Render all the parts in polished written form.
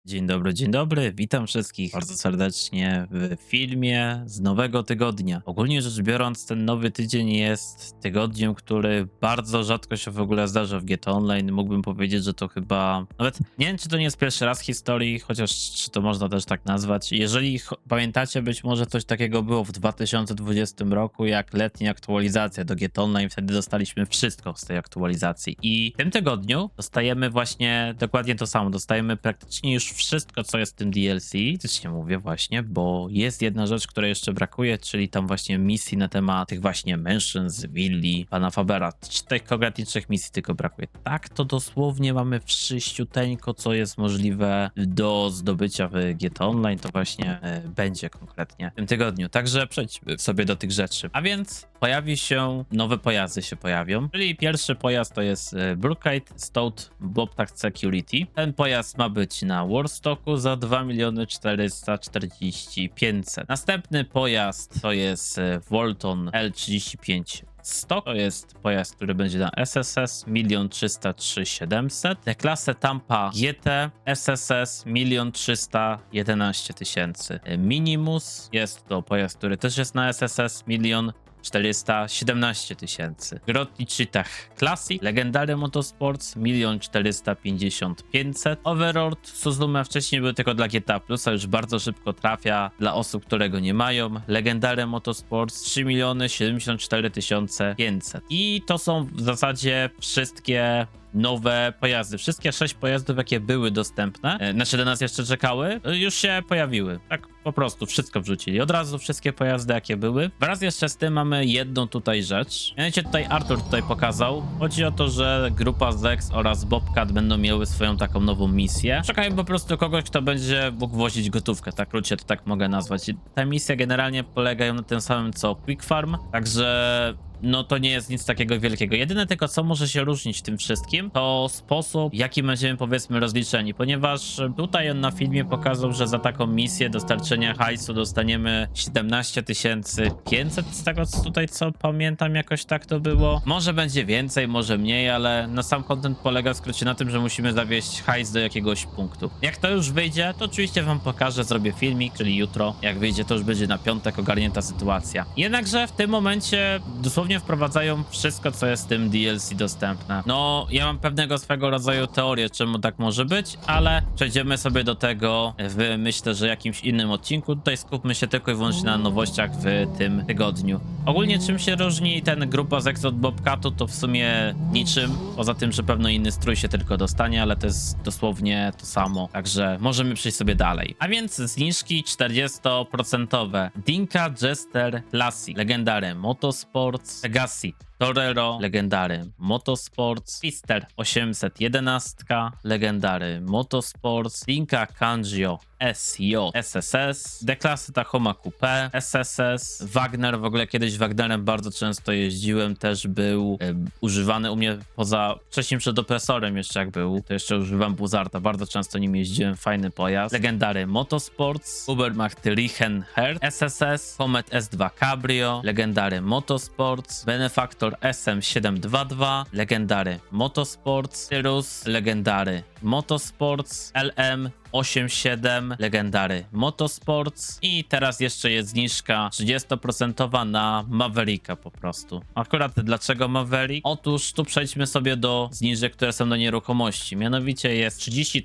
Dzień dobry, witam wszystkich bardzo serdecznie w filmie z nowego tygodnia. Ogólnie rzecz biorąc, ten nowy tydzień jest tygodniem, który bardzo rzadko się w ogóle zdarza w GTA Online. Mógłbym powiedzieć, że to chyba, nawet nie wiem, czy to nie jest pierwszy raz w historii, chociaż czy to można też tak nazwać. Jeżeli pamiętacie, być może coś takiego było w 2020 roku, jak letnia aktualizacja do GTA Online, wtedy dostaliśmy wszystko z tej aktualizacji. I w tym tygodniu dostajemy właśnie dokładnie to samo, dostajemy praktycznie już wszystko, co jest w tym DLC. Faktycznie mówię właśnie, bo jest jedna rzecz, która jeszcze brakuje, czyli tam właśnie misji na temat tych właśnie mężczyzn, willi, pana Fabera. Tych konkretnie 3 misji tylko brakuje. Tak, to dosłownie mamy wszyściuteńko, co jest możliwe do zdobycia w GTA Online, to właśnie będzie konkretnie w tym tygodniu. Także przejdźmy sobie do tych rzeczy. A więc nowe pojazdy się pojawią, czyli pierwszy pojazd to jest Brookite Stout Bobtac Security. Ten pojazd ma być na Warstocku za 2 440 500. Następny pojazd to jest Volton L35 100. To jest pojazd, który będzie na SSS 1 303 700. Klasę Tampa GT SSS 1 311 000. Minimus jest to pojazd, który też jest na SSS 1 417 000. Grotti Cheetah Classic, Legendary Motorsports 1 450 500. Overlord Suzume wcześniej był tylko dla GTA Plusa, już bardzo szybko trafia dla osób, które go nie mają. Legendary Motorsports 3 74 500. I to są w zasadzie wszystkie nowe pojazdy. Wszystkie 6 pojazdów, jakie były dostępne, znaczy do nas jeszcze czekały, już się pojawiły. Tak po prostu wszystko wrzucili. Od razu wszystkie pojazdy, jakie były. Wraz jeszcze z tym mamy jedną tutaj rzecz. Mianowicie tutaj Artur pokazał. Chodzi o to, że grupa Zex oraz Bobcat będą miały swoją taką nową misję. Szukają po prostu kogoś, kto będzie mógł wozić gotówkę. Tak krótko to tak mogę nazwać. Te misje generalnie polegają na tym samym co Quick Farm, także no to nie jest nic takiego wielkiego. Jedyne tylko, co może się różnić w tym wszystkim, to sposób, jaki będziemy, powiedzmy, rozliczeni, ponieważ tutaj on na filmie pokazał, że za taką misję dostarczenia hajsu dostaniemy 17 500 z tego tutaj, co pamiętam, jakoś tak to było. Może będzie więcej, może mniej, ale no sam content polega w skrócie na tym, że musimy zawieźć hajs do jakiegoś punktu. Jak to już wyjdzie, to oczywiście wam pokażę, zrobię filmik, czyli jutro. Jak wyjdzie, to już będzie na piątek ogarnięta sytuacja. Jednakże w tym momencie dosłownie wprowadzają wszystko, co jest w tym DLC dostępne. No, ja mam pewnego swego rodzaju teorię, czemu tak może być, ale przejdziemy sobie do tego w, myślę, że jakimś innym odcinku. Tutaj skupmy się tylko i wyłącznie na nowościach w tym tygodniu. Ogólnie czym się różni ten grupa z od Bobcatu, to w sumie niczym, poza tym, że pewno inny strój się tylko dostanie, ale to jest dosłownie to samo, także możemy przejść sobie dalej. A więc zniżki 40%. Dinka Jester Classic, Legendary Motorsports, Legacy Torero, Legendary Motorsports, Pister 811, Legendary Motorsports, Linka Kangio SJ SSS, D-klasy Tahoma Coupe SSS, Wagner, w ogóle kiedyś Wagnerem bardzo często jeździłem, też był używany u mnie poza wcześniej przed opresorem jeszcze jak był, to jeszcze używam Buzzarda, bardzo często nim jeździłem, fajny pojazd. Legendary Motorsports, Ubermacht Richen Herd SSS, Comet S2 Cabrio, Legendary Motorsports, Benefactor SM722, Legendary Motorsports, Cyrus, Legendary Motorsports, LM87, Legendary Motorsports i teraz jeszcze jest zniżka 30% na Mavericka po prostu. Akurat dlaczego Maverick? Otóż tu przejdźmy sobie do zniżek, które są do nieruchomości. Mianowicie jest 30%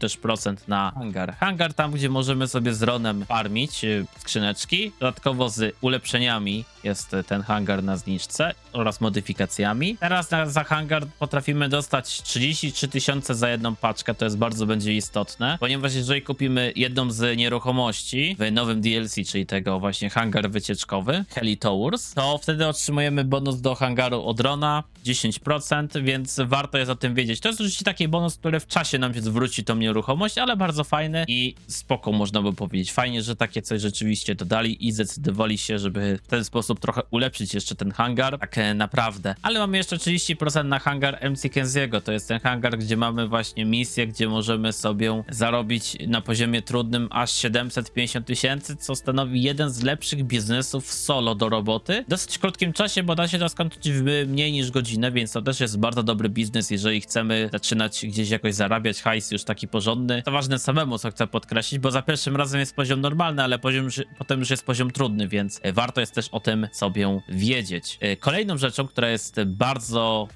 też na hangar. Hangar tam, gdzie możemy sobie z Ronem farmić skrzyneczki. Dodatkowo z ulepszeniami jest ten hangar na zniżce oraz modyfikacjami. Teraz za hangar potrafimy dostać 33 000 za jedną paczkę. To jest bardzo będzie istotne, ponieważ jeżeli kupimy jedną z nieruchomości w nowym DLC, czyli tego właśnie hangar wycieczkowy Heli Towers, to wtedy otrzymujemy bonus do hangaru od Rona 10%, więc warto jest o tym wiedzieć. To jest oczywiście taki bonus, który w czasie nam się zwróci tą nieruchomość, ale bardzo fajny i spoko, można by powiedzieć. Fajnie, że takie coś rzeczywiście dodali i zdecydowali się, żeby w ten sposób trochę ulepszyć jeszcze ten hangar, tak naprawdę. Ale mamy jeszcze 30% na hangar MC Kenziego. To jest ten hangar, gdzie mamy właśnie misję, gdzie możemy sobie zarobić na poziomie trudnym aż 750 000, co stanowi jeden z lepszych biznesów solo do roboty. W dosyć krótkim czasie, bo da się to skończyć w mniej niż godzinę, więc to też jest bardzo dobry biznes, jeżeli chcemy zaczynać gdzieś jakoś zarabiać hajs już taki porządny. To ważne samemu, co chcę podkreślić, bo za pierwszym razem jest poziom normalny, ale potem już jest poziom trudny, więc warto jest też o tym sobie wiedzieć. Kolejną rzeczą, która jest bardzo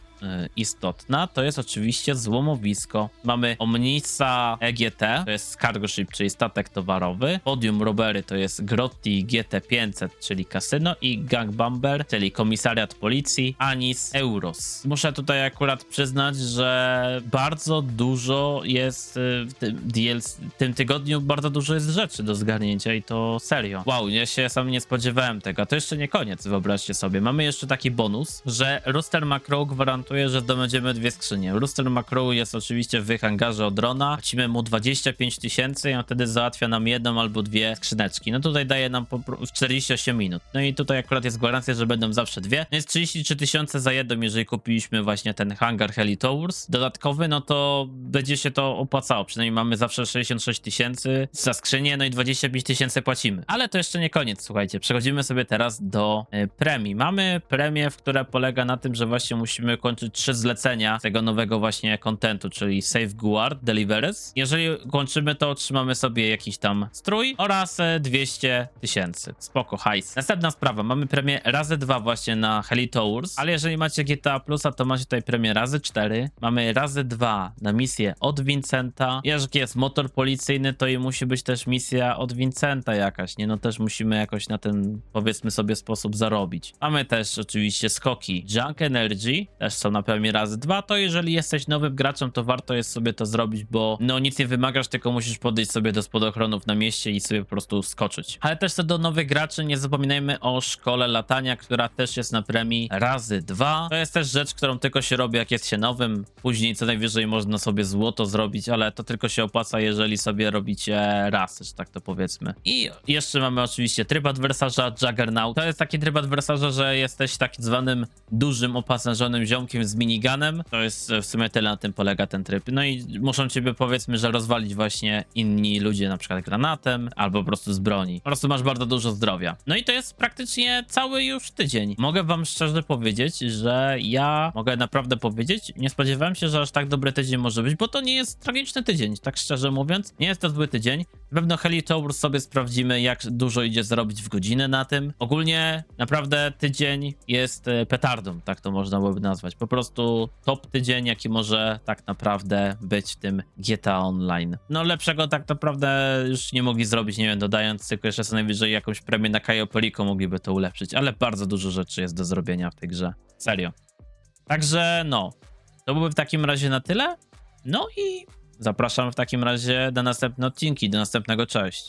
istotna, to jest oczywiście złomowisko. Mamy Omnisa EGT, to jest cargo ship, czyli statek towarowy. Podium Robbery to jest Grotti GT500, czyli kasyno, i Gangbomber, czyli komisariat policji, Anis Euros. Muszę tutaj akurat przyznać, że bardzo dużo jest w tym DLC, w tym tygodniu bardzo dużo jest rzeczy do zgarnięcia i to serio. Wow, ja się sam nie spodziewałem tego. To jeszcze nie koniec, wyobraźcie sobie. Mamy jeszcze taki bonus, że Rooster McCrow gwarantuje, że zdobędziemy 2 skrzynie. Rooster McCrow jest oczywiście w hangarze od drona. Płacimy mu 25 000 i on wtedy załatwia nam 1 albo 2 skrzyneczki. No tutaj daje nam w 48 minut. No i tutaj akurat jest gwarancja, że będą zawsze 2. No jest 33 000 za jedną, jeżeli kupiliśmy właśnie ten hangar Heli Towers dodatkowy, no to będzie się to opłacało. Przynajmniej mamy zawsze 66 000 za skrzynię, no i 25 000 płacimy. Ale to jeszcze nie koniec, słuchajcie. Przechodzimy sobie teraz do premii. Mamy premię, która polega na tym, że właśnie musimy kończyć 3 zlecenia tego nowego właśnie kontentu, czyli Safeguard Deliveries. Jeżeli kończymy, to otrzymamy sobie jakiś tam strój oraz 200 000. Spoko, hajs. Następna sprawa, mamy premię razy 2 właśnie na Heli Towers, ale jeżeli macie GTA Plusa, to macie tutaj premię razy 4. Mamy razy 2 na misję od Vincenta. Jeżeli jest motor policyjny, to i musi być też misja od Vincenta jakaś, nie? No też musimy jakoś na ten, powiedzmy sobie, sposób zarobić. Mamy też oczywiście skoki Junk Energy, też są na premię razy 2, to jeżeli jesteś nowym graczem, to warto jest sobie to zrobić, bo no nic nie wymagasz, tylko musisz podejść sobie do spadochronów na mieście i sobie po prostu skoczyć. Ale też co do nowych graczy, nie zapominajmy o szkole latania, która też jest na premii razy 2. To jest też rzecz, którą tylko się robi, jak jest się nowym. Później co najwyżej można sobie złoto zrobić, ale to tylko się opłaca, jeżeli sobie robicie raz, że tak to powiedzmy. I jeszcze mamy oczywiście tryb adwersarza Juggernaut. To jest taki tryb adwersarza, że jesteś tak zwanym dużym, opancerzonym ziomkiem z miniganem. To jest w sumie tyle, na tym polega ten tryb. No i muszą ciebie, powiedzmy, że rozwalić właśnie inni ludzie, na przykład granatem, albo po prostu z broni. Po prostu masz bardzo dużo zdrowia. No i to jest praktycznie cały już tydzień. Mogę wam szczerze powiedzieć, że ja mogę naprawdę powiedzieć, nie spodziewałem się, że aż tak dobry tydzień może być, bo to nie jest tragiczny tydzień, tak szczerze mówiąc. Nie jest to zły tydzień. Na pewno Heli Towers sobie sprawdzimy, jak dużo idzie zarobić w godzinę na tym. Ogólnie naprawdę tydzień jest petardą, tak to można byłoby nazwać. Po prostu top tydzień, jaki może tak naprawdę być w tym GTA Online. No lepszego tak naprawdę już nie mogli zrobić, nie wiem, dodając tylko jeszcze co najwyżej jakąś premię na Cayo Perico mogliby to ulepszyć, ale bardzo dużo rzeczy jest do zrobienia w tej grze. Serio. Także no, to byłoby w takim razie na tyle. No i zapraszam w takim razie do następnych odcinki, do następnego, cześć.